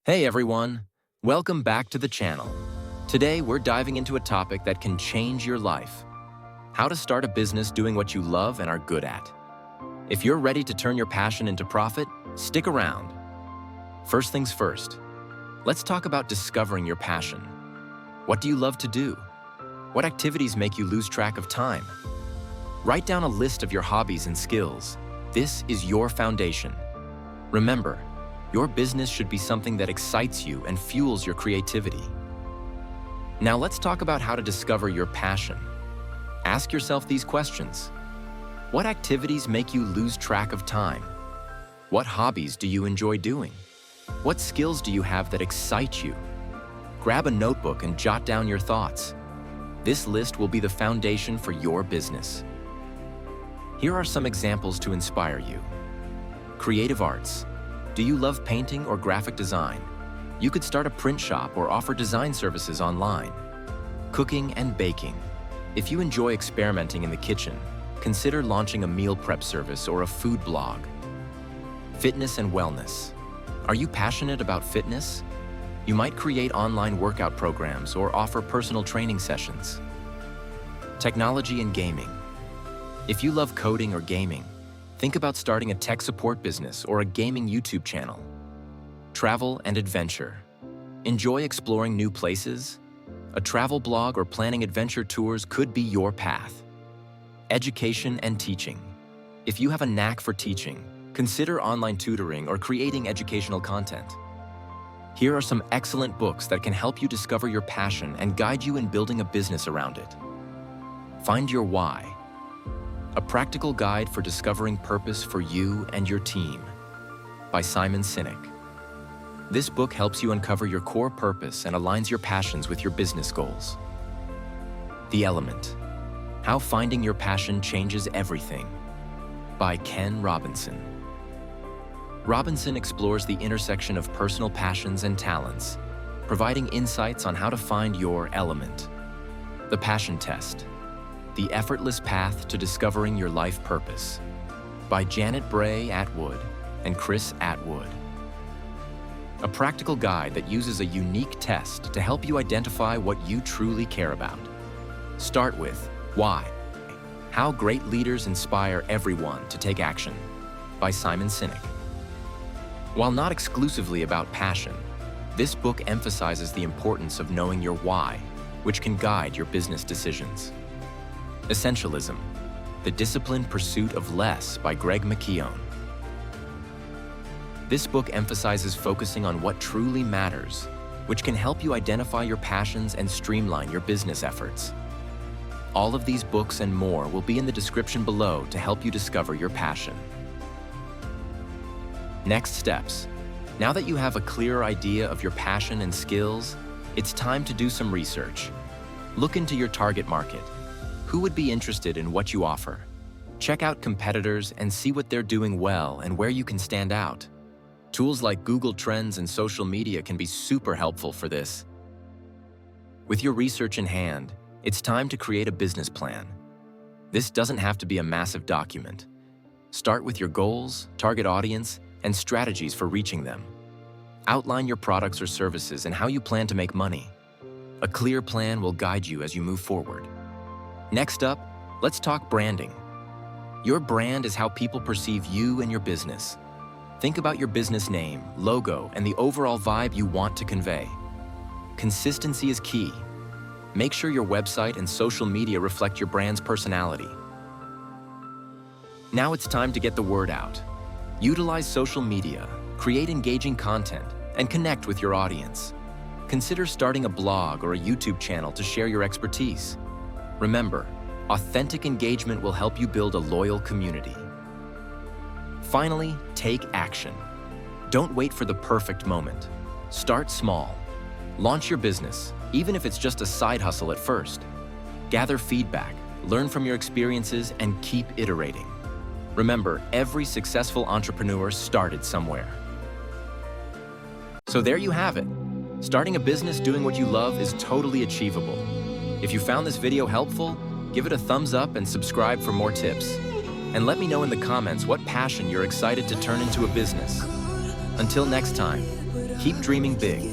Hey everyone, welcome back to the channel. Today we're diving into a topic that can change your life. How to start a business doing what you love and are good at. If you're ready to turn your passion into profit, stick around. First things first, let's talk about discovering your passion. What do you love to do? What activities make you lose track of time? Write down a list of your hobbies and skills. This is your foundation. Remember, your business should be something that excites you and fuels your creativity. Now let's talk about how to discover your passion. Ask yourself these questions. What activities make you lose track of time? What hobbies do you enjoy doing? What skills do you have that excite you? Grab a notebook and jot down your thoughts. This list will be the foundation for your business. Here are some examples to inspire you. Creative arts. Do you love painting or graphic design? You could start a print shop or offer design services online. Cooking and baking. If you enjoy experimenting in the kitchen, consider launching a meal prep service or a food blog. Fitness and wellness. Are you passionate about fitness? You might create online workout programs or offer personal training sessions. Technology and gaming. If you love coding or gaming, think about starting a tech support business or a gaming YouTube channel. Travel and adventure. Enjoy exploring new places? A travel blog or planning adventure tours could be your path. Education and teaching. If you have a knack for teaching, consider online tutoring or creating educational content. Here are some excellent books that can help you discover your passion and guide you in building a business around it. Find Your Why. A Practical Guide for Discovering Purpose for You and Your Team by Simon Sinek. This book helps you uncover your core purpose and aligns your passions with your business goals. The Element. How Finding Your Passion Changes Everything by Ken Robinson. Robinson explores the intersection of personal passions and talents, providing insights on how to find your element. The Passion Test. The Effortless Path to Discovering Your Life Purpose by Janet Bray Atwood and Chris Atwood. A practical guide that uses a unique test to help you identify what you truly care about. Start with Why? How Great Leaders Inspire Everyone to Take Action by Simon Sinek. While not exclusively about passion, this book emphasizes the importance of knowing your why, which can guide your business decisions. Essentialism, The Disciplined Pursuit of Less by Greg McKeown. This book emphasizes focusing on what truly matters, which can help you identify your passions and streamline your business efforts. All of these books and more will be in the description below to help you discover your passion. Next steps. Now that you have a clearer idea of your passion and skills, it's time to do some research. Look into your target market. Who would be interested in what you offer? Check out competitors and see what they're doing well and where you can stand out. Tools like Google Trends and social media can be super helpful for this. With your research in hand, it's time to create a business plan. This doesn't have to be a massive document. Start with your goals, target audience, and strategies for reaching them. Outline your products or services and how you plan to make money. A clear plan will guide you as you move forward. Next up, let's talk branding. Your brand is how people perceive you and your business. Think about your business name, logo, and the overall vibe you want to convey. Consistency is key. Make sure your website and social media reflect your brand's personality. Now it's time to get the word out. Utilize social media, create engaging content, and connect with your audience. Consider starting a blog or a YouTube channel to share your expertise. Remember, authentic engagement will help you build a loyal community. Finally, take action. Don't wait for the perfect moment. Start small. Launch your business, even if it's just a side hustle at first. Gather feedback, learn from your experiences, and keep iterating. Remember, every successful entrepreneur started somewhere. So there you have it. Starting a business doing what you love is totally achievable. If you found this video helpful, give it a thumbs up and subscribe for more tips. And let me know in the comments what passion you're excited to turn into a business. Until next time. Keep dreaming big,